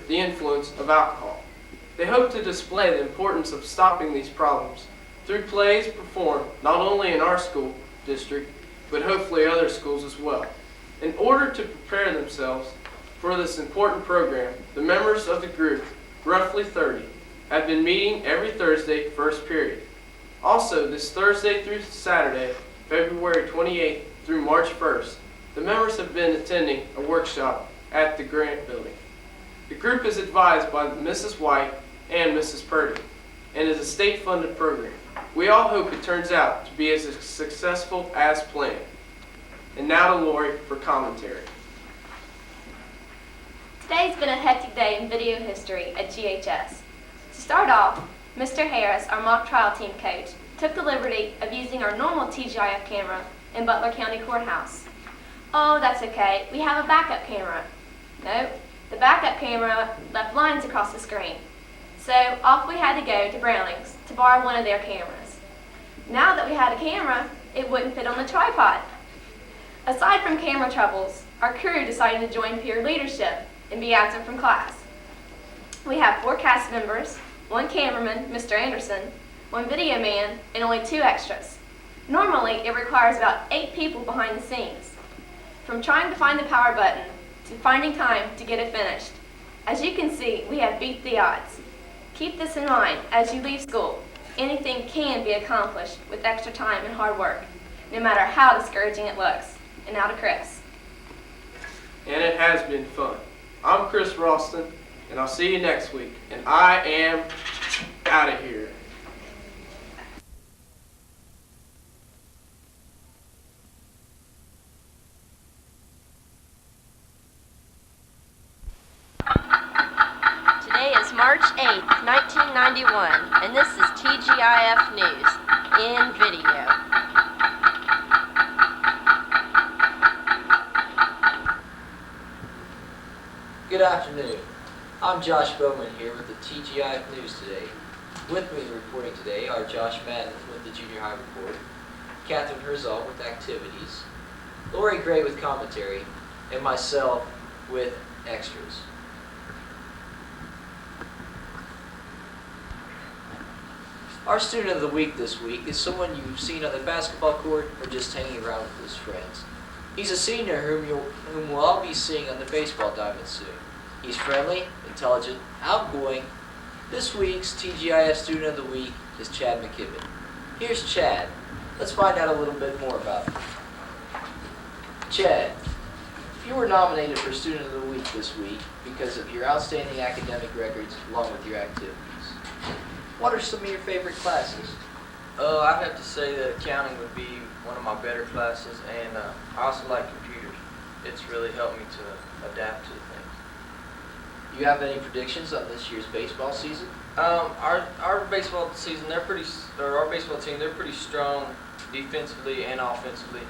the influence of alcohol. They hope to display the importance of stopping these problems through plays performed not only in our school district, but hopefully other schools as well. In order to prepare themselves for this important program, the members of the group, roughly 30, have been meeting every Thursday first period. Also, this Thursday through Saturday, February 28th through March 1st, the members have been attending a workshop at the Grant Building. The group is advised by Mrs. White and Mrs. Purdy and is a state-funded program. We all hope it turns out to be as successful as planned. And now to Lori for commentary. Today's been a hectic day in video history at GHS. To start off, Mr. Harris, our mock trial team coach, took the liberty of using our normal TGIF camera in Butler County Courthouse. Oh, that's okay. We have a backup camera. Nope, the backup camera left lines across the screen. So off we had to go to Browning's to borrow one of their cameras. Now that we had a camera, it wouldn't fit on the tripod. Aside from camera troubles, our crew decided to join peer leadership and be absent from class. We have 4 cast members, 1 cameraman, Mr. Anderson, 1 video man, and only 2 extras. Normally, it requires about 8 people behind the scenes. From trying to find the power button to finding time to get it finished. As you can see, we have beat the odds. Keep this in mind as you leave school. Anything can be accomplished with extra time and hard work, no matter how discouraging it looks. And now to Chris. And it has been fun. I'm Chris Ralston, and I'll see you next week. And I am out of here. Today is March 8th, 1991, and this is TGIF News in video. Good afternoon. I'm Josh Bowman here with the TGIF News today. With me reporting today are Josh Madden with the Junior High Report, Catherine Herzog with Activities, Lori Gray with Commentary, and myself with Extras. Our Student of the Week this week is someone you've seen on the basketball court or just hanging around with his friends. He's a senior whom we'll all be seeing on the baseball diamond soon. He's friendly, intelligent, outgoing. This week's TGIF Student of the Week is Chad McKibben. Here's Chad. Let's find out a little bit more about him. Chad, you were nominated for Student of the Week this week because of your outstanding academic records along with your activities. What are some of your favorite classes? I'd have to say that accounting would be one of my better classes, and I also like computers. It's really helped me to adapt to things. Do you have any predictions on this year's baseball season? Our baseball season, our baseball team, they're pretty strong defensively and offensively.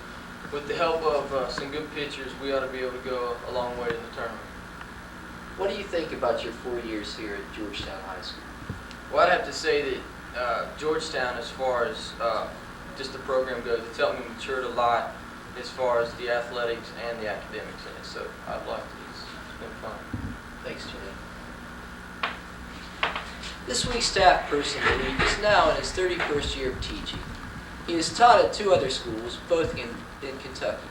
With the help of some good pitchers, we ought to be able to go a long way in the tournament. What do you think about your 4 years here at Georgetown High School? Well, I'd have to say that Georgetown, as far as just the program goes, it's helped me mature a lot as far as the athletics and the academics in it. So I'd like to. It's been fun. Thanks, Chad. This week's staff person of the week is now in his 31st year of teaching. He has taught at 2 other schools, both in Kentucky,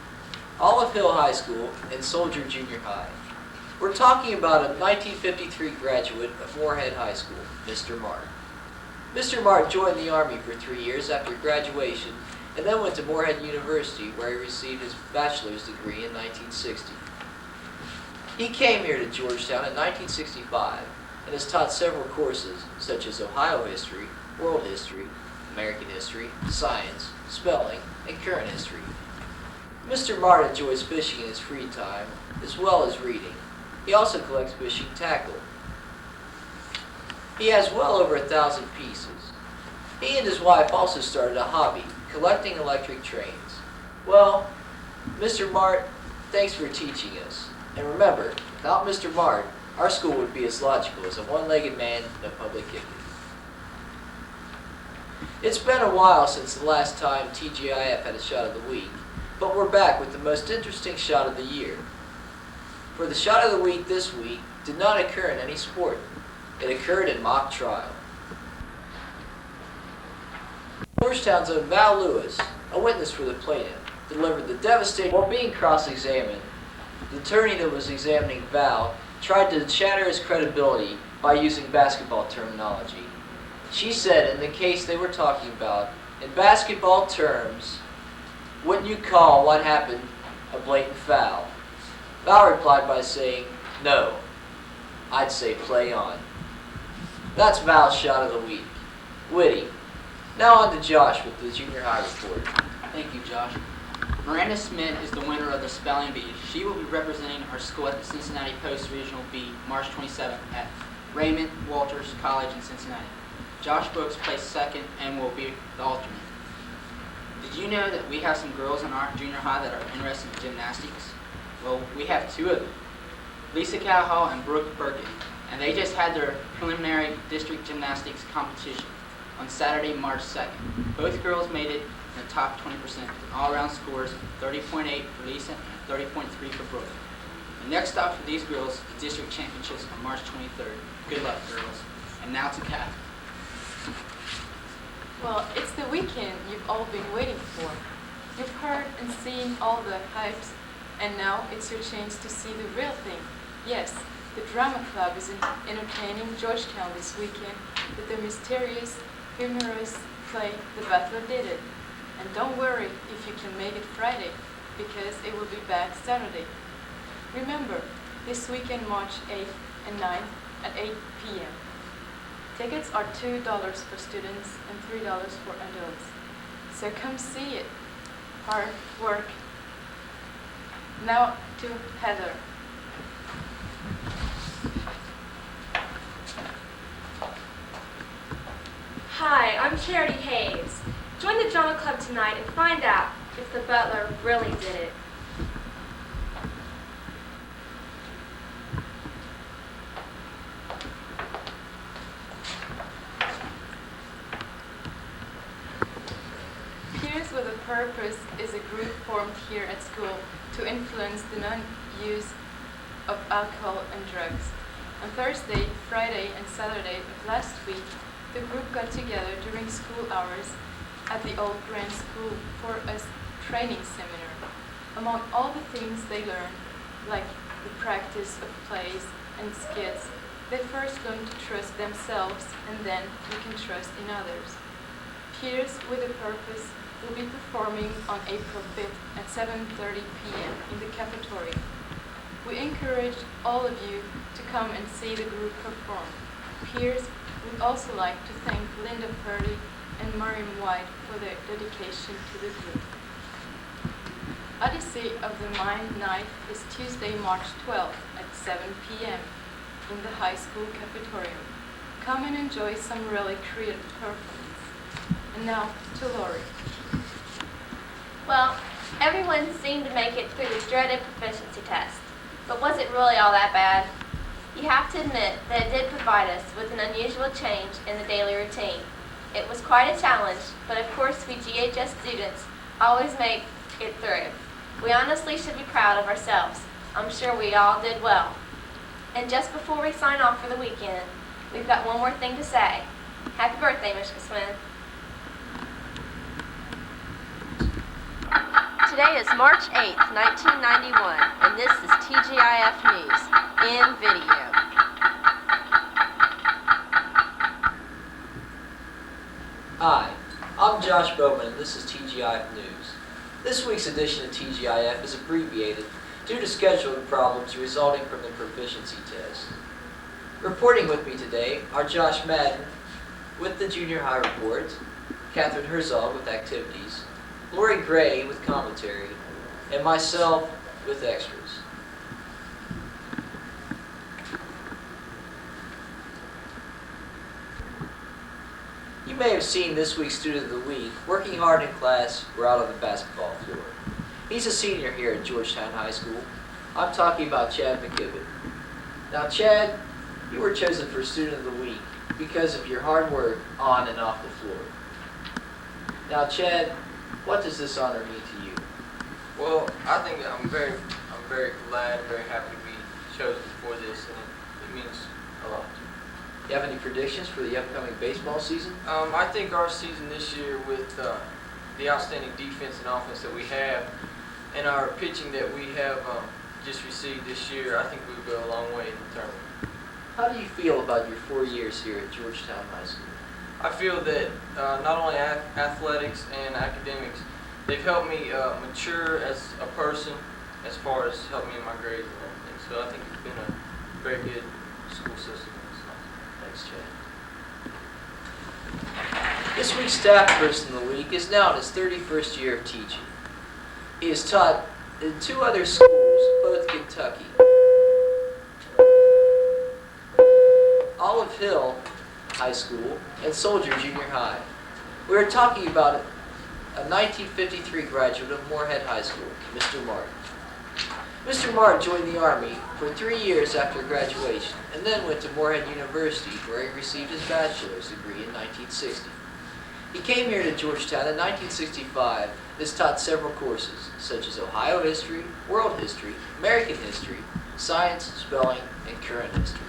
Olive Hill High School and Soldier Junior High. We're talking about a 1953 graduate of Moorhead High School, Mr. Martin. Mr. Martin joined the Army for 3 years after graduation and then went to Moorhead University, where he received his bachelor's degree in 1960. He came here to Georgetown in 1965 and has taught several courses such as Ohio history, world history, American history, science, spelling, and current history. Mr. Martin enjoys fishing in his free time as well as reading. He also collects fishing tackle. He has well over 1,000 pieces. He and his wife also started a hobby, collecting electric trains. Well, Mr. Mart, thanks for teaching us. And remember, without Mr. Mart, our school would be as logical as a one-legged man in a public picnic. It's been a while since the last time TGIF had a shot of the week, but we're back with the most interesting shot of the year. For the shot of the week this week did not occur in any sport. It occurred in mock trial. Georgetown's own Val Lewis, a witness for the plaintiff, delivered the devastating. While being cross-examined, the attorney that was examining Val tried to shatter his credibility by using basketball terminology. She said in the case they were talking about, in basketball terms, wouldn't you call what happened a blatant foul? Val replied by saying, no, I'd say play on. That's Val's shot of the week. Witty. Now on to Josh with the junior high report. Thank you, Josh. Miranda Smith is the winner of the Spelling Bee. She will be representing her school at the Cincinnati Post Regional Bee March 27th at Raymond Walters College in Cincinnati. Josh Brooks placed second and will be the alternate. Did you know that we have some girls in our junior high that are interested in gymnastics? Well, we have two of them, Lisa Cowhall and Brooke Birkin, and they just had their preliminary district gymnastics competition on Saturday, March 2nd. Both girls made it in the top 20% with all-around scores of 30.8 for Lisa and 30.3 for Brooke. The next stop for these girls is the district championships on March 23rd. Good luck, girls. And now to Kathy. Well, it's the weekend you've all been waiting for. You've heard and seen all the hypes, and now it's your chance to see the real thing. Yes, the drama club is entertaining Georgetown this weekend with the mysterious, humorous play The Butler Did It. And don't worry if you can make it Friday, because it will be back Saturday. Remember, this weekend, March 8th and 9th at 8 p.m. Tickets are $2 for students and $3 for adults. So come see it. Hard work. Now to Heather. Hi, I'm Charity Hayes. Join the drama club tonight and find out if the butler really did it. Peers with a Purpose is a group formed here at school to influence the non-use of alcohol and drugs. On Thursday, Friday, and Saturday of last week, the group got together during school hours at the Old Grand School for a training seminar. Among all the things they learned, like the practice of plays and skits, they first learned to trust themselves, and then you can trust in others. Peers with a Purpose will be performing on April 5th at 7:30 p.m. in the cafeteria. We encourage all of you to come and see the group perform. Peers would also like to thank Linda Purdy and Mariam White for their dedication to the group. Odyssey of the Mind Night is Tuesday, March 12th at 7 p.m. in the high school cafeteria. Come and enjoy some really creative performance. And now to Lori. Well, everyone seemed to make it through the dreaded proficiency test. But was it really all that bad? You have to admit that it did provide us with an unusual change in the daily routine. It was quite a challenge, but of course we GHS students always make it through. We honestly should be proud of ourselves. I'm sure we all did well. And just before we sign off for the weekend, we've got one more thing to say. Happy birthday, Mr. Swin. Today is March 8th, 1991, and this is TGIF News in video. Hi, I'm Josh Bowman, and this is TGIF News. This week's edition of TGIF is abbreviated due to scheduling problems resulting from the proficiency test. Reporting with me today are Josh Madden with the junior high report, Catherine Herzog with activities, Lori Gray with commentary, and myself with extras. You may have seen this week's Student of the Week working hard in class or out on the basketball floor. He's a senior here at Georgetown High School. I'm talking about Chad McKibben. Now Chad, you were chosen for Student of the Week because of your hard work on and off the floor. Now Chad, what does this honor mean to you? Well, I think I'm very glad and very happy to be you have any predictions for the upcoming baseball season? I think our season this year, with the outstanding defense and offense that we have, and our pitching that we have just received this year, I think we'll go a long way in the tournament. How do you feel about your 4 years here at Georgetown High School? I feel that not only athletics and academics, they've helped me mature as a person, as far as helping me in my grades and everything. So I think it's been a very good school system. Thanks, Chad. This week's staff person of the week is now in his 31st year of teaching. He has taught in 2 other schools, both Kentucky. Olive Hill High School and Soldier Junior High. We are talking about a 1953 graduate of Moorhead High School, Mr. Martin. Mr. Martin joined the Army for 3 years after graduation and then went to Moorhead University, where he received his bachelor's degree in 1960. He came here to Georgetown in 1965 and has taught several courses, such as Ohio history, world history, American history, science, spelling, and current history.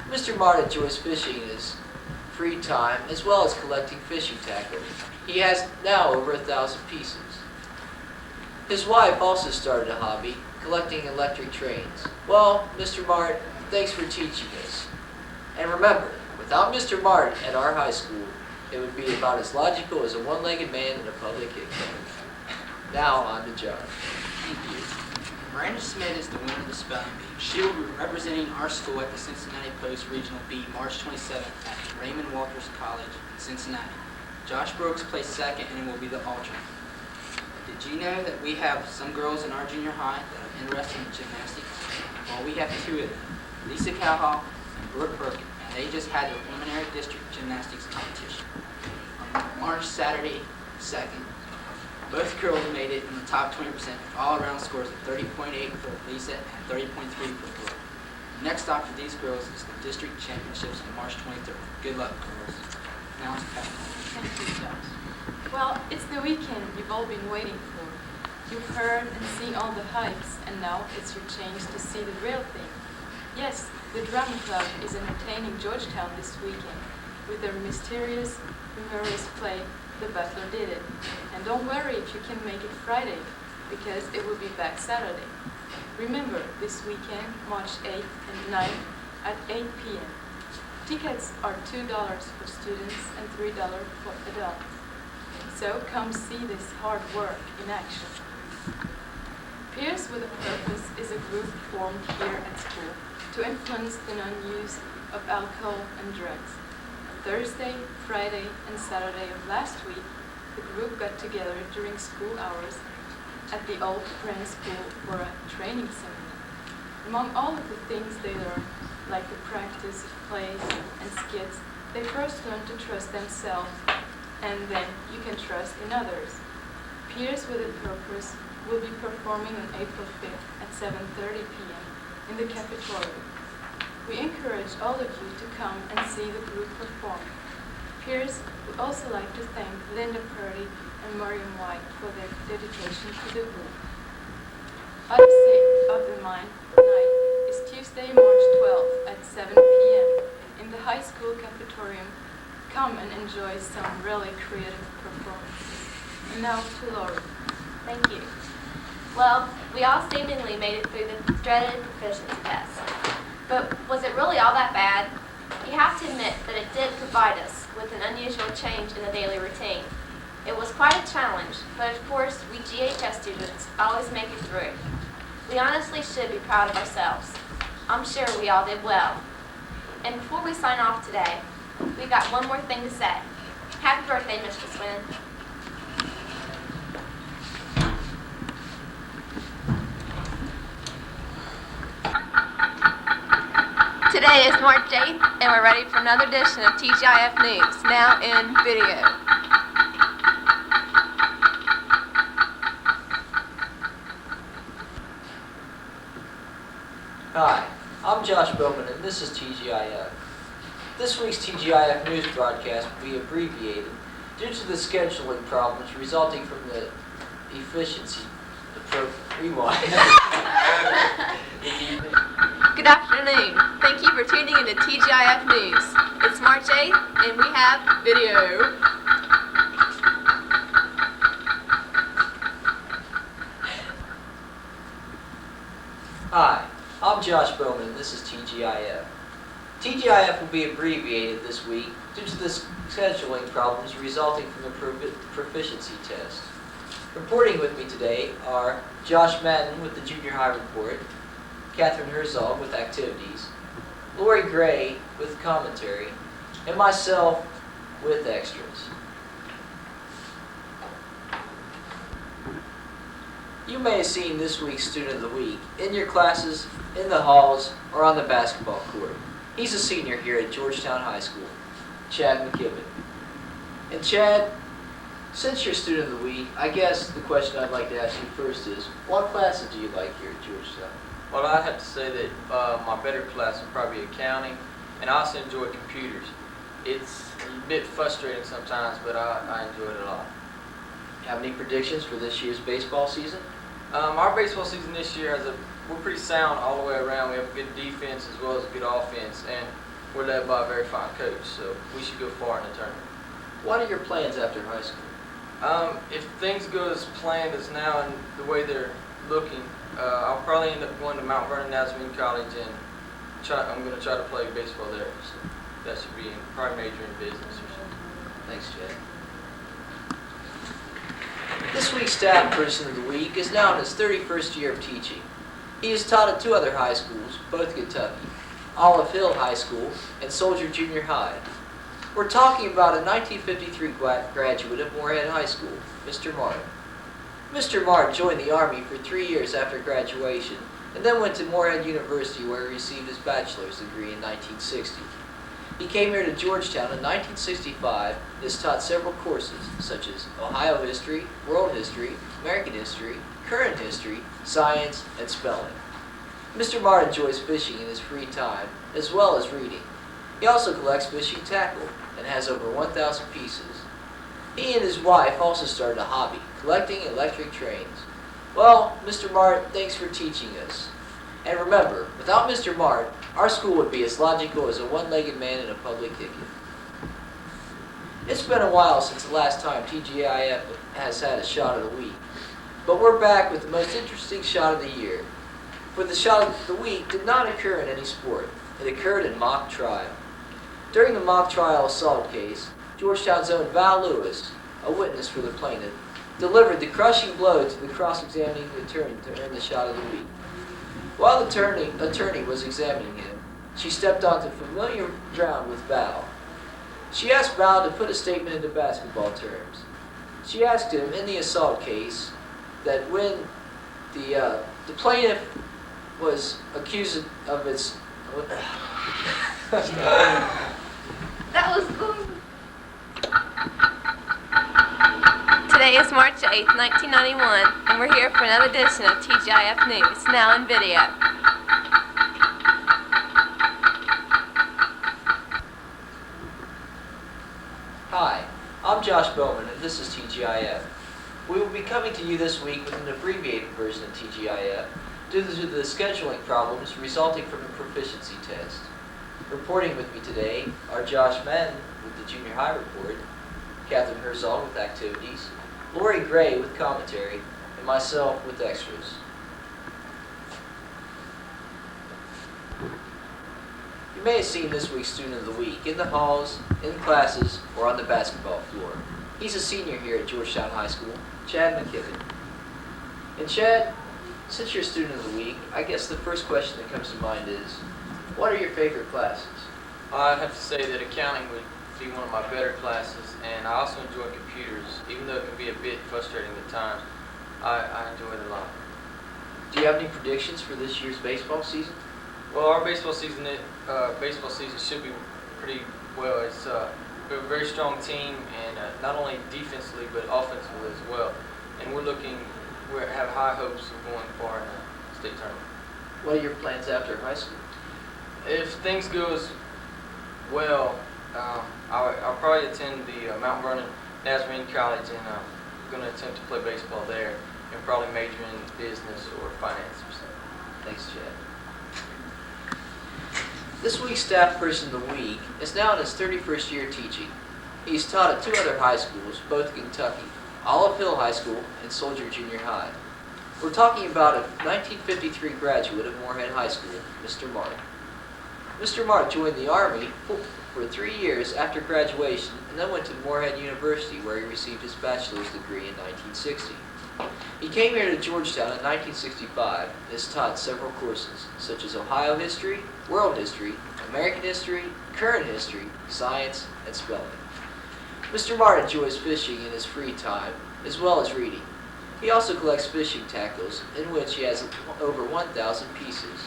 Mr. Martin enjoys fishing in his free time, as well as collecting fishing tackle. He has now over 1,000 pieces. His wife also started a hobby, collecting electric trains. Well, Mr. Martin, thanks for teaching us. And remember, without Mr. Martin at our high school, it would be about as logical as a one-legged man in a public exam. Now on to John. Thank you. Miranda Smith is the winner of the spelling bee. She will be representing our school at the Cincinnati Post Regional B March 27th at Raymond Walters College in Cincinnati. Josh Brooks placed second and will be the alternate. Did you know that we have some girls in our junior high that are interested in gymnastics? Well, we have 2 of them, Lisa Cowhall and Brooke Perkin, and they just had their preliminary district gymnastics competition on March Saturday 2nd. Both girls made it in the top 20% with all-around scores of 30.8 for Lisa and 30.3 for Brooke. The next stop for these girls is the district championships on March 23rd. Good luck, girls. Now it's Pat. Thank you, Josh. Well, it's the weekend you've all been waiting for. You've heard and seen all the hypes, and now it's your chance to see the real thing. Yes, the Drama Club is entertaining Georgetown this weekend with their mysterious, humorous play, The Butler Did It. And don't worry if you can make it Friday, because it will be back Saturday. Remember, this weekend, March 8th and 9th at 8 p.m. Tickets are $2 for students and $3 for adults. So come see this hard work in action. Peers with a Purpose is a group formed here at school to influence the non-use of alcohol and drugs. Thursday, Friday, and Saturday of last week, the group got together during school hours at the old Grand School for a training seminar. Among all of the things they learned, like the practice of plays and skits, they first learned to trust themselves, and then you can trust in others. Peers with a Purpose will be performing on April 5th at 7:30 p.m. in the cafeteria. We encourage all of you to come and see the group perform. Peers would also like to thank Linda Purdy and Marion White for their dedication to the group. Odyssey of the Mind night is Tuesday, March 12th at 7 p.m. in the high school cafeteria. Come and enjoy some really creative performances. And now to Laura. Thank you. Well, we all seemingly made it through the dreaded proficiency test. But was it really all that bad? You have to admit that it did provide us with an unusual change in the daily routine. It was quite a challenge, but of course we GHS students always make it through. We honestly should be proud of ourselves. I'm sure we all did well. And before we sign off today, we've got one more thing to say. Happy birthday, Mr. Swin. Today is March 8th, and we're ready for another edition of TGIF News, now in video. Hi, I'm Josh Bowman, and this is TGIF. This week's TGIF news broadcast will be abbreviated due to the scheduling problems resulting from the efficiency. Rewind. Good afternoon. Thank you for for tuning into TGIF News. It's March 8th, and we have video. Hi, I'm Josh Bowman, and this is TGIF. TGIF will be abbreviated this week due to the scheduling problems resulting from the proficiency test. Reporting with me today are Josh Madden with the Junior High Report, Catherine Herzog with Activities, Lori Gray with Commentary, and myself with Extras. You may have seen this week's Student of the Week in your classes, in the halls, or on the basketball court. He's a senior here at Georgetown High School, Chad McKibben. And Chad, since you're Student of the Week, I guess the question I'd like to ask you first is, what classes do you like here at Georgetown? Well, I'd have to say that my better class would probably be accounting, and I also enjoy computers. It's a bit frustrating sometimes, but I enjoy it a lot. Have any predictions for this year's baseball season? Our baseball season this year we're pretty sound all the way around. We have a good defense as well as a good offense, and we're led by a very fine coach, so we should go far in the tournament. What are your plans after high school? If things go as planned as now and the way they're looking, I'll probably end up going to Mount Vernon Nazarene College, and I'm going to try to play baseball there. So that should be probably major in business or something. Thanks, Chad. This week's Staff Person of the Week is now in his 31st year of teaching. He has taught at two other high schools, both Kentucky, Olive Hill High School and Soldier Junior High. We're talking about a 1953 graduate of Moorhead High School, Mr. Martin. Mr. Martin joined the Army for 3 years after graduation and then went to Moorhead University where he received his bachelor's degree in 1960. He came here to Georgetown in 1965 and has taught several courses such as Ohio history, world history, American history, current history, science, and spelling. Mr. Martin enjoys fishing in his free time as well as reading. He also collects fishing tackle and has over 1,000 pieces. He and his wife also started a hobby, collecting electric trains. Well, Mr. Martin, thanks for teaching us. And remember, without Mr. Martin, our school would be as logical as a one-legged man in a public ticket. It's been a while since the last time TGIF has had a shot of the week, but we're back with the most interesting shot of the year. For the shot of the week did not occur in any sport. It occurred in mock trial. During the mock trial assault case, Georgetown's own Val Lewis, a witness for the plaintiff, delivered the crushing blow to the cross-examining attorney to earn the shot of the week. While the attorney was examining him, she stepped onto familiar ground with Val. She asked Val to put a statement into basketball terms. She asked him in the assault case that when the plaintiff was accused of its... That was good. Today is March 8th, 1991, and we're here for another edition of TGIF News, now in video. Hi, I'm Josh Bowman, and this is TGIF. We will be coming to you this week with an abbreviated version of TGIF due to the scheduling problems resulting from the proficiency test. Reporting with me today are Josh Madden with the Junior High Report, Catherine Herzog with Activities, Lori Gray with Commentary, and myself with Extras. You may have seen this week's Student of the Week in the halls, in classes, or on the basketball floor. He's a senior here at Georgetown High School, Chad McKibben. And Chad, since you're Student of the Week, I guess the first question that comes to mind is, what are your favorite classes? I'd have to say that accounting would be one of my better classes, and I also enjoy computers, even though it can be a bit frustrating at times. I enjoy it a lot. Do you have any predictions for this year's baseball season? Well, our baseball season should be pretty well. It's we have a very strong team, and not only defensively but offensively as well. And we have high hopes of going far in the state tournament. What are your plans after high school? If things go as well, I'll probably attend the Mount Vernon Nazarene College, and I'm going to attempt to play baseball there and probably major in business or finance or something. Thanks, Chad. This week's Staff Person of the Week is now in his 31st year teaching. He's taught at 2 other high schools, both in Kentucky, Olive Hill High School and Soldier Junior High. We're talking about a 1953 graduate of Moorhead High School, Mr. Martin. Mr. Martin joined the Army for 3 years after graduation and then went to Moorhead University where he received his bachelor's degree in 1960. He came here to Georgetown in 1965 and has taught several courses, such as Ohio history, world history, American history, current history, science, and spelling. Mr. Martin enjoys fishing in his free time, as well as reading. He also collects fishing tackles, in which he has over 1,000 pieces.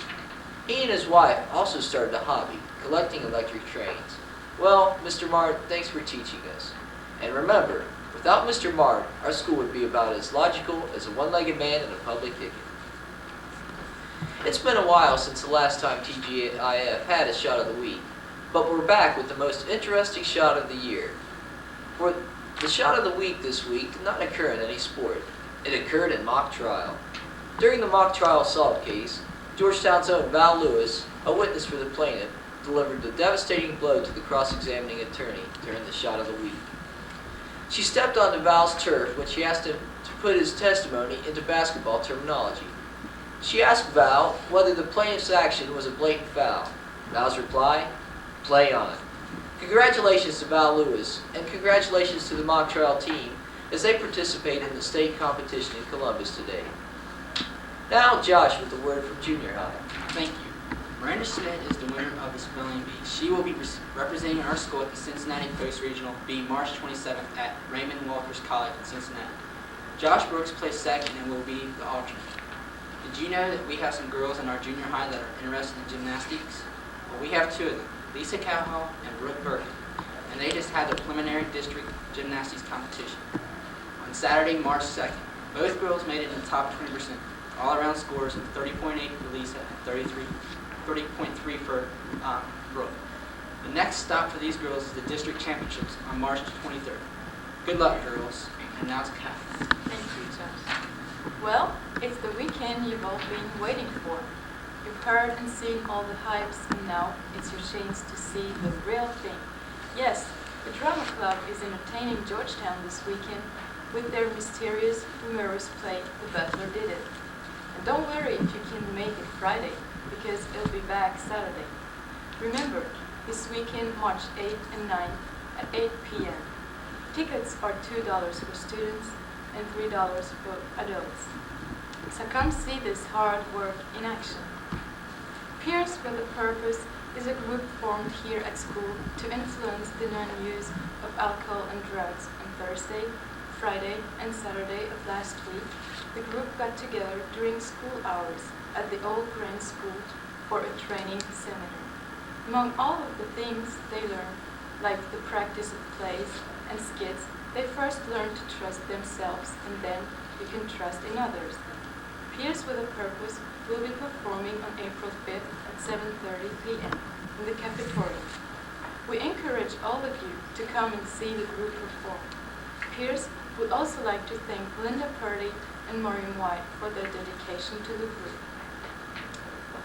He and his wife also started a hobby, collecting electric trains. Well, Mr. Martin, thanks for teaching us. And remember, without Mr. Martin, our school would be about as logical as a one-legged man in a public ticket. It's been a while since the last time TGIF had a shot of the week, but we're back with the most interesting shot of the year. For the shot of the week this week did not occur in any sport. It occurred in mock trial. During the mock trial assault case, Georgetown's own Val Lewis, a witness for the plaintiff, delivered the devastating blow to the cross-examining attorney during the shot of the week. She stepped onto Val's turf when she asked him to put his testimony into basketball terminology. She asked Val whether the plaintiff's action was a blatant foul. Val's reply, "Play on." Congratulations to Val Lewis, and congratulations to the mock trial team as they participate in the state competition in Columbus today. Now Josh with the word from junior high. Thank you. Miranda Schmidt is the winner of the spelling bee. She will be representing our school at the Cincinnati Post Regional B March 27th at Raymond Walters College in Cincinnati. Josh Brooks placed second and will be the alternate. Did you know that we have some girls in our junior high that are interested in gymnastics? Well, we have 2 of them, Lisa Cowhall and Brooke Birkin, and they just had their preliminary district gymnastics competition on Saturday, March 2nd. Both girls made it in the top 20%, all-around scores of 30.8 for Lisa and 30.3 for Brooke. The next stop for these girls is the district championships on March 23rd. Good luck, girls. And now to Kathy. Thank you, Josh. Well, it's the weekend you've all been waiting for. You've heard and seen all the hypes, and now it's your chance to see the real thing. Yes, the drama club is entertaining Georgetown this weekend with their mysterious, humorous play, The Butler Did It. And don't worry if you can't make it Friday, because it'll be back Saturday. Remember, this weekend, March 8 and 9 at 8 p.m. Tickets are $2 for students and $3 for adults. So come see this hard work in action. Peers with a Purpose is a group formed here at school to influence the non-use of alcohol and drugs. On Thursday, Friday, and Saturday of last week, the group got together during school hours at the Old Grand School for a training seminar. Among all of the things they learned, like the practice of plays and skits, they first learned to trust themselves, and then you can trust in others. Peers with a Purpose will be performing on April 5th at 7:30 p.m. in the cafeteria. We encourage all of you to come and see the group perform. Peers would also like to thank Linda Purdy and Maureen White for their dedication to the group.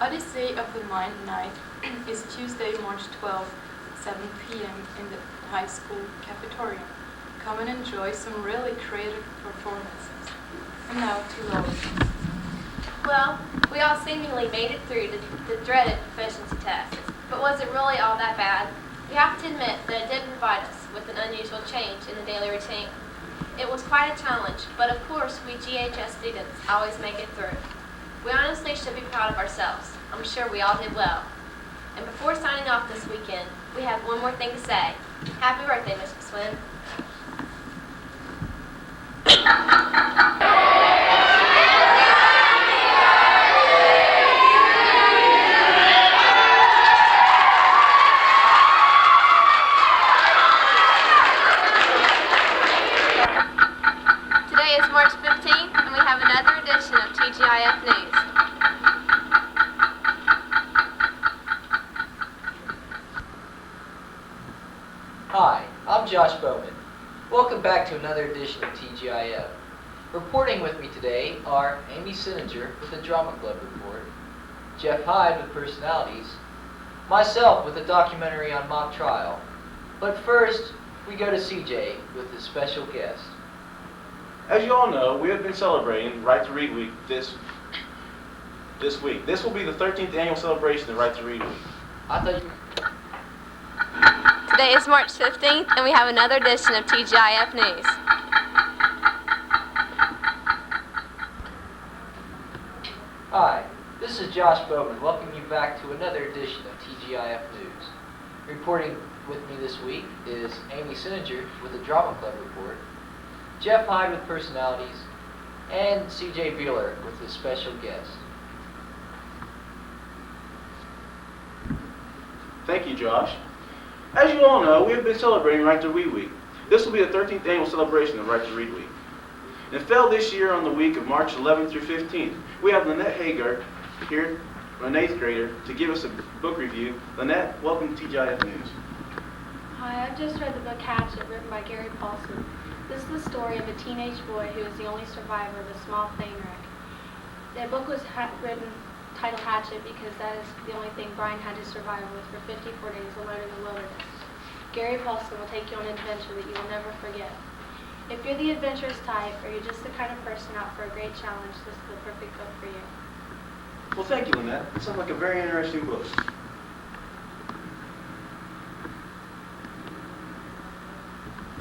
Odyssey of the Mind Night is Tuesday, March 12th at 7 p.m. in the high school cafeteria. Come and enjoy some really creative performances. And now to Lois. Well, we all seemingly made it through the dreaded proficiency test. But was it really all that bad? We have to admit that it did provide us with an unusual change in the daily routine. It was quite a challenge, but of course we GHS students always make it through. We honestly should be proud of ourselves. I'm sure we all did well. And before signing off this weekend, we have one more thing to say. Happy birthday, Miss McSwin. Today is March 15th, and we have another edition of TGIF News. Hi, I'm Josh Bowman. Welcome back to another edition of TGIF. Reporting with me today are Amy Sininger with the Drama Club Report, Jeff Hyde with Personalities, myself with a documentary on mock trial. But first, we go to CJ with his special guest. As you all know, we have been celebrating Right to Read Week this week. This will be the 13th annual celebration of Right to Read Week. I thought you... Today is March 15th, and we have another edition of TGIF News. Hi, this is Josh Bowman welcoming you back to another edition of TGIF News. Reporting with me this week is Amy Sininger with the Drama Club report, Jeff Hyde with personalities, and CJ Beeler with his special guest. Thank you, Josh. As you all know, we have been celebrating Right to Read Week. This will be the 13th annual celebration of Right to Read Week. And it fell this year on the week of March 11th through 15th. We have Lynette Hagar here, an 8th grader, to give us a book review. Lynette, welcome to TGIF News. Hi, I just read the book Hatchet, written by Gary Paulson. This is the story of a teenage boy who is the only survivor of a small plane wreck. The book was written titled Hatchet because that is the only thing Brian had to survive with for 54 days alone in the wilderness. Gary Paulson will take you on an adventure that you will never forget. If you're the adventurous type, or you're just the kind of person out for a great challenge, this is the perfect book for you. Well, thank you, Lynette. It sounds like a very interesting book.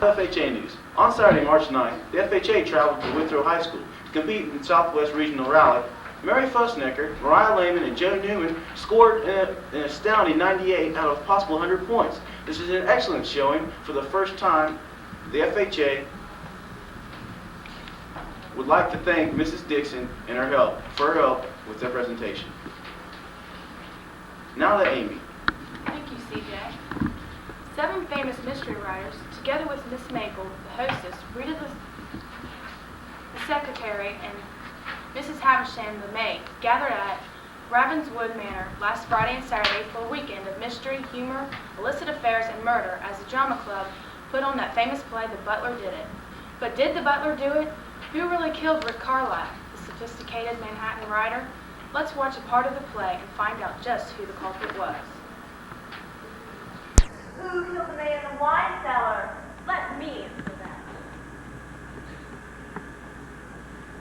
FHA News. On Saturday, March 9th, the FHA traveled to Withrow High School to compete in the Southwest Regional Rally. Mary Fussnecker, Mariah Lehman, and Joe Newman scored an astounding 98 out of a possible 100 points. This is an excellent showing. For the first time, the FHA would like to thank Mrs. Dixon and her help with their presentation. Now to Amy. Thank you, CJ. 7 famous mystery writers, together with Miss Maple, the hostess, Rita the secretary, and Mrs. Havisham, the maid, gathered at Ravenswood Manor last Friday and Saturday for a weekend of mystery, humor, illicit affairs, and murder as the drama club put on that famous play, The Butler Did It. But did the butler do it? Who really killed Rick Carlisle, the sophisticated Manhattan writer? Let's watch a part of the play and find out just who the culprit was. Who killed the man in the wine cellar? Let me answer that.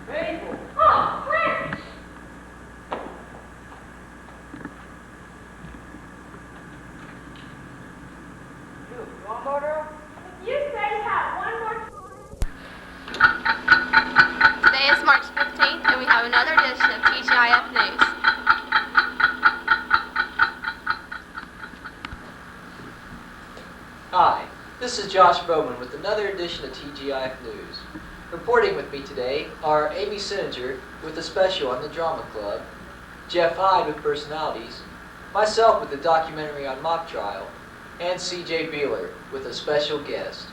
Mabel! Oh, Rick! You want more, girl? If you say have one more Today is March 15th, and we have another edition of TGIF News. Hi, this is Josh Bowman with another edition of TGIF News. Reporting with me today are Amy Sininger with a special on the Drama Club, Jeff Hyde with personalities, myself with a documentary on mock trial, and CJ Beeler with a special guest.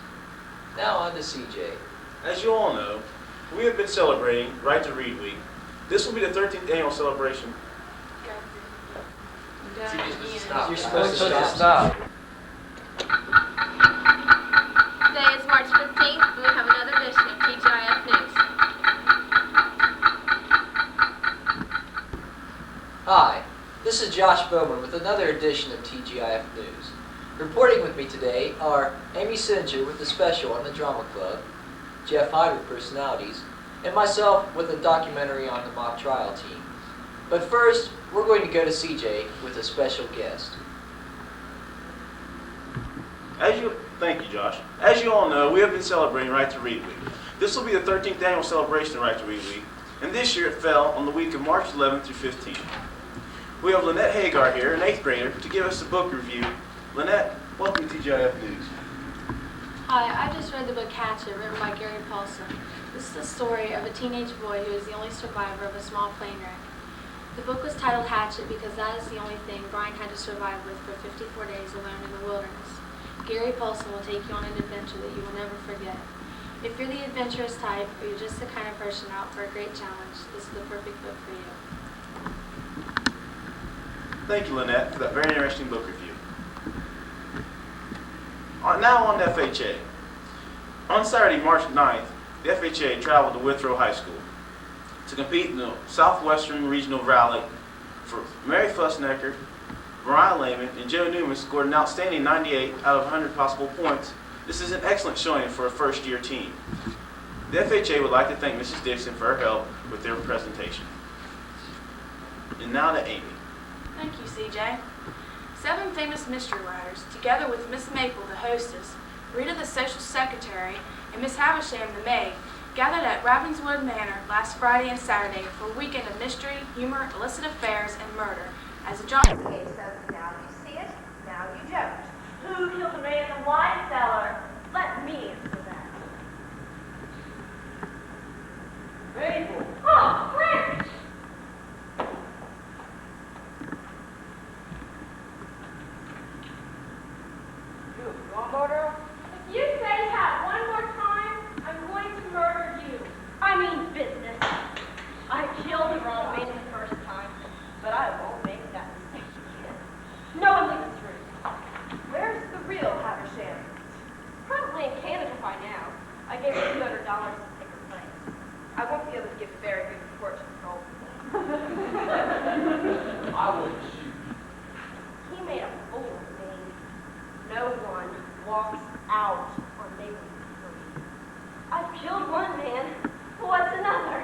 Now on to CJ. As you all know, we have been celebrating Right to Read Week. This will be the 13th annual celebration. You're supposed to stop. Today is March 15th, and we have another edition of TGIF News. Hi, this is Josh Bowman with another edition of TGIF News. Reporting with me today are Amy Sininger with the special on the Drama Club, Jeff Hyde with personalities, and myself with a documentary on the mock trial team. But first, we're going to go to CJ with a special guest. Thank you, Josh. As you all know, we have been celebrating Right to Read Week. This will be the 13th annual celebration of Right to Read Week, and this year it fell on the week of March 11th through 15th. We have Lynette Hagar here, an 8th grader, to give us a book review. Lynette, welcome to TGIF News. Hi, I just read the book Hatchet, written by Gary Paulson. This is the story of a teenage boy who is the only survivor of a small plane wreck. The book was titled Hatchet because that is the only thing Brian had to survive with for 54 days alone in the wilderness. Gary Paulson will take you on an adventure that you will never forget. If you're the adventurous type, or you're just the kind of person out for a great challenge, this is the perfect book for you. Thank you, Lynette, for that very interesting book review. Now on to FHA. On Saturday, March 9th, the FHA traveled to Withrow High School to compete in the Southwestern Regional Rally for Mary Fussnecker, Mariah Lehman and Joe Newman scored an outstanding 98 out of 100 possible points. This is an excellent showing for a first-year team. The FHA would like to thank Mrs. Dixon for her help with their presentation. And now to Amy. Thank you, CJ. 7 famous mystery writers, together with Miss Maple, the hostess, Rita, the social secretary, and Miss Havisham, the maid, gathered at Ravenswood Manor last Friday and Saturday for a weekend of mystery, humor, illicit affairs, and murder as a genre. Okay, so now you see it, now you don't. Who killed the man in the wine cellar? Let me answer that. Maple. Oh, French! You want murder? If you say that one more time, I'm going to murder you. I mean business. I killed the wrong man the first time, but I won't make that mistake again. No one leaves the room. Where's the real Havisham? Probably in Canada by now. I gave her $200 to take her place. I won't be able to give a very good report to the gold. I wouldn't shoot. He made a fool of me. No one walks out on Maple Street. I've killed one man. What's another?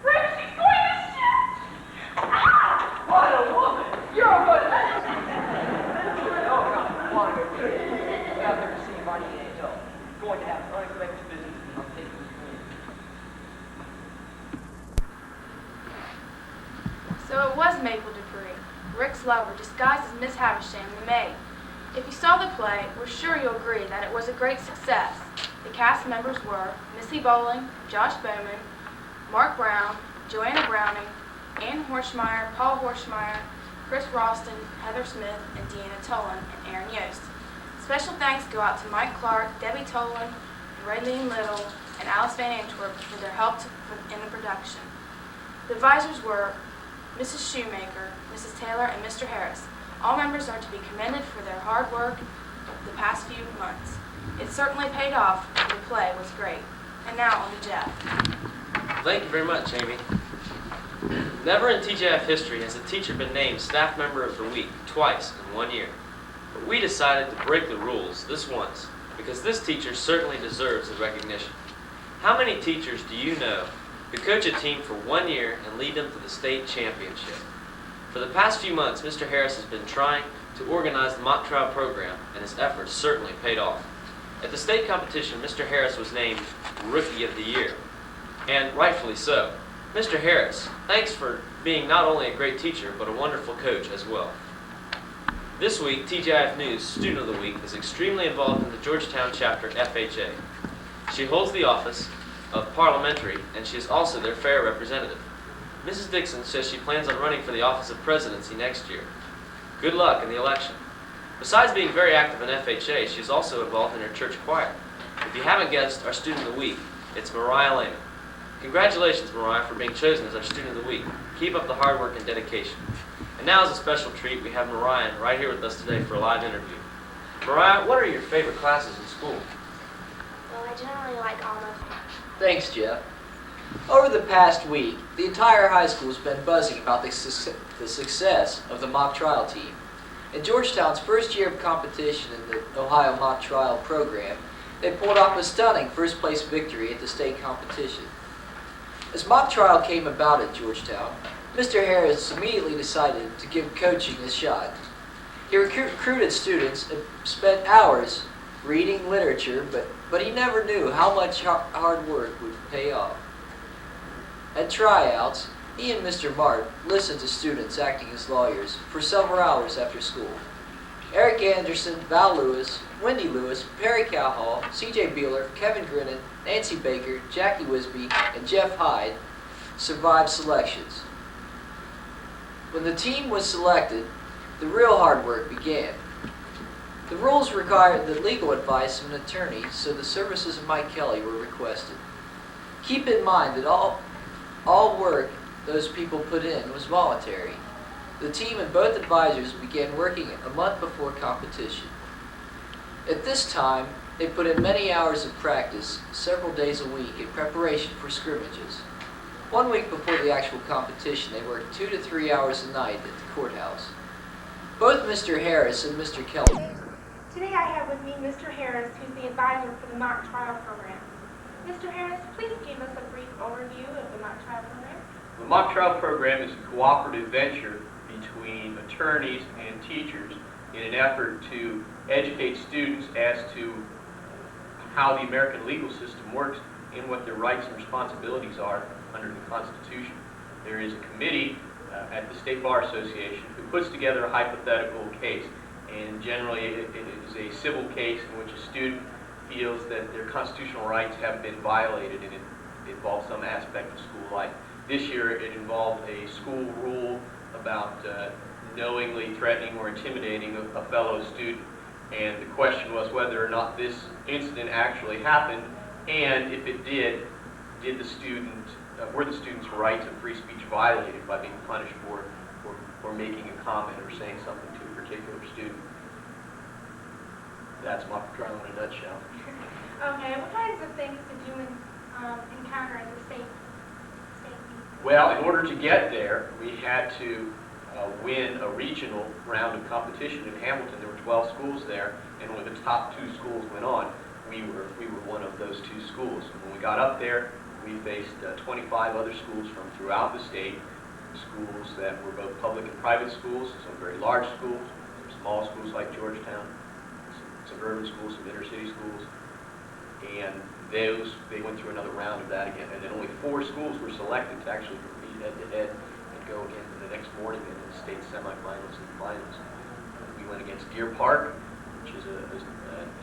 Rick, she's going to shoot! Ah! What a woman! You're a good man. Oh, God, why go crazy? I've never seen Bonnie and Angel. Going to have unexpected business. I'm taking you in. So it was Maple Dupree, Rick's lover, disguised as Miss Havisham, the maid. If you saw the play, we're sure you'll agree that it was a great success. The cast members were Missy Bowling, Josh Bowman, Mark Brown, Joanna Browning, Ann Horschmeyer, Paul Horschmeyer, Chris Ralston, Heather Smith, and Deanna Tolan, and Aaron Yost. Special thanks go out to Mike Clark, Debbie Tolan, Raylene Little, and Alice Van Antwerp for their help in the production. The advisors were Mrs. Shoemaker, Mrs. Taylor, and Mr. Harris. All members are to be commended for their hard work the past few months. It certainly paid off. The play was great. And now on to Jeff. Thank you very much, Amy. Never in TGIF history has a teacher been named Staff Member of the Week twice in 1 year. But we decided to break the rules this once because this teacher certainly deserves the recognition. How many teachers do you know who coach a team for 1 year and lead them to the state championship? For the past few months, Mr. Harris has been trying to organize the mock trial program, and his efforts certainly paid off. At the state competition, Mr. Harris was named Rookie of the Year, and rightfully so. Mr. Harris, thanks for being not only a great teacher, but a wonderful coach as well. This week, TGIF News Student of the Week is extremely involved in the Georgetown chapter FHA. She holds the office of parliamentary, and she is also their fair representative. Mrs. Dixon says she plans on running for the office of presidency next year. Good luck in the election. Besides being very active in FHA, she is also involved in her church choir. If you haven't guessed our Student of the Week, it's Mariah Lehman. Congratulations, Mariah, for being chosen as our Student of the Week. Keep up the hard work and dedication. And now, as a special treat, we have Mariah right here with us today for a live interview. Mariah, what are your favorite classes in school? Well, I generally like almost. Thanks, Jeff. Over the past week, the entire high school has been buzzing about the success of the mock trial team. In Georgetown's first year of competition in the Ohio mock trial program, they pulled off a stunning first-place victory at the state competition. As mock trial came about at Georgetown, Mr. Harris immediately decided to give coaching a shot. He recruited students and spent hours reading literature, but he never knew how much hard work would pay off. At tryouts, he and Mr. Mart listened to students acting as lawyers for several hours after school. Eric Anderson, Val Lewis, Wendy Lewis, Perry Cowhall, C.J. Beeler, Kevin Grinnan, Nancy Baker, Jackie Wisby, and Jeff Hyde survived selections. When the team was selected, the real hard work began. The rules required the legal advice of an attorney, so the services of Mike Kelly were requested. Keep in mind that all work those people put in was voluntary. The team and both advisors began working a month before competition. At this time, they put in many hours of practice, several days a week, in preparation for scrimmages. 1 week before the actual competition, they worked 2 to 3 hours a night at the courthouse. Both Mr. Harris and Mr. Kelly. Today I have with me Mr. Harris, who's the advisor for the mock trial program. Mr. Harris, please give us a brief overview of the mock trial program. The mock trial program is a cooperative venture between attorneys and teachers in an effort to educate students as to how the American legal system works and what their rights and responsibilities are under the Constitution. There is a committee at the State Bar Association who puts together a hypothetical case, and generally it is a civil case in which a student feels that their constitutional rights have been violated, and it involves some aspect of school life. This year it involved a school rule about knowingly threatening or intimidating a fellow student, and the question was whether or not this incident actually happened, and if it did the student were the student's rights of free speech violated by being punished for making a comment or saying something to a particular student. That's mock trial in a nutshell. Okay, what kinds of things did you encounter at the state? Well, in order to get there, we had to win a regional round of competition in Hamilton. There were 12 schools there, and only the top 2 schools went on. We were one of those 2 schools. When we got up there, we faced 25 other schools from throughout the state, schools that were both public and private schools, some very large schools, some small schools like Georgetown, some suburban schools, some inner city schools, and they went through another round of that again. And then only 4 schools were selected to actually compete head-to-head and go again the next morning in the state semifinals and finals. We went against Deer Park, which is a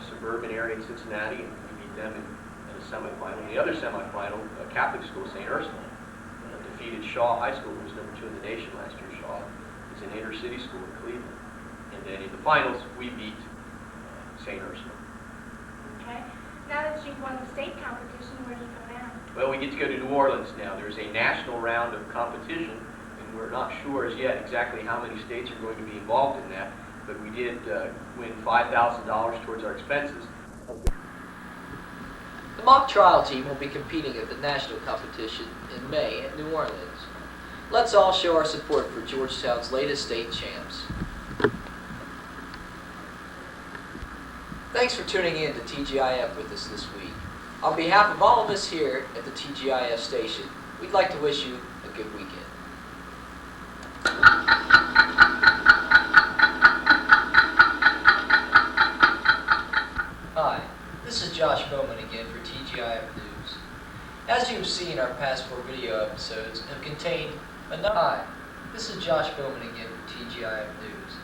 suburban area in Cincinnati, and we beat them in a semifinal. In the other semifinal, a Catholic school, St. Ursula, defeated Shaw High School, who was number 2 in the nation last year. Shaw is an inner city school in Cleveland. And then in the finals, we beat St. Ursula. Okay. Now that you've won the state competition, where do you go now? Well, we get to go to New Orleans now. There's a national round of competition, and we're not sure as yet exactly how many states are going to be involved in that, but we did win $5,000 towards our expenses. The mock trial team will be competing at the national competition in May at New Orleans. Let's all show our support for Georgetown's latest state champs. Thanks for tuning in to TGIF with us this week. On behalf of all of us here at the TGIF station, we'd like to wish you a good weekend. Hi, this is Josh Bowman again for TGIF News. As you've seen, our past 4 video episodes have contained a number. Hi, this is Josh Bowman again for TGIF News.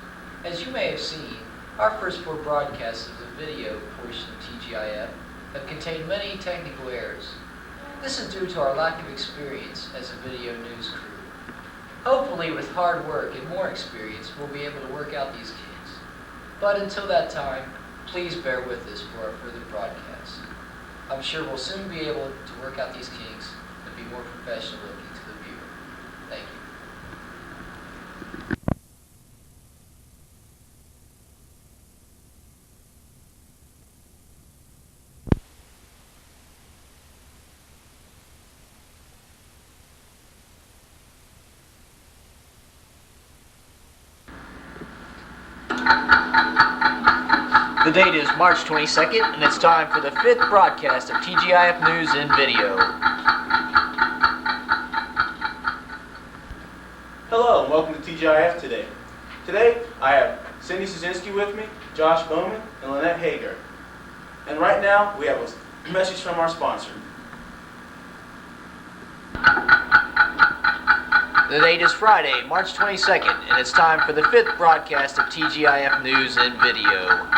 As you may have seen, our first 4 broadcasts of the video portion of TGIF have contained many technical errors. This is due to our lack of experience as a video news crew. Hopefully, with hard work and more experience, we'll be able to work out these kinks. But until that time, please bear with us for our further broadcasts. I'm sure we'll soon be able to work out these kinks and be more professional looking to the viewer. Thank you. The date is March 22nd, and it's time for the 5th broadcast of TGIF News in video. Hello, and welcome to TGIF today. Today, I have Cindy Szynski with me, Josh Bowman, and Lynette Hager. And right now, we have a message from our sponsor. The date is Friday, March 22nd, and it's time for the 5th broadcast of TGIF News in video.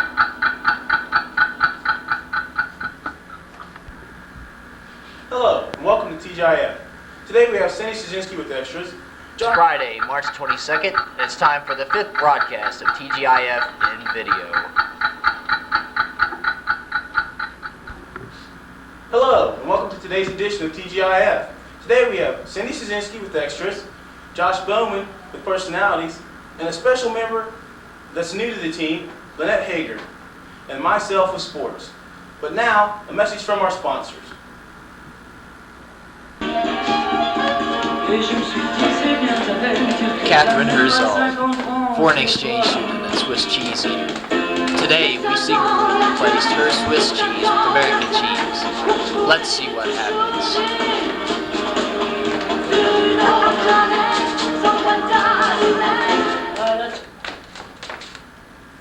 Hello, and welcome to TGIF. Today we have Cindy Szynski with extras. Friday, March 22nd, and it's time for the 5th broadcast of TGIF in video. Hello, and welcome to today's edition of TGIF. Today we have Cindy Szynski with extras, Josh Bowman with personalities, and a special member that's new to the team, Lynette Hager, and myself with sports. But now, a message from our sponsors. Catherine Herzog. foreign exchange student at Swiss Cheese here. Today, we secretly replaced her Swiss cheese with American cheese. Let's see what happens.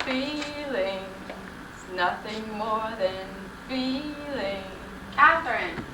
Feelings, nothing more than feelings. Catherine,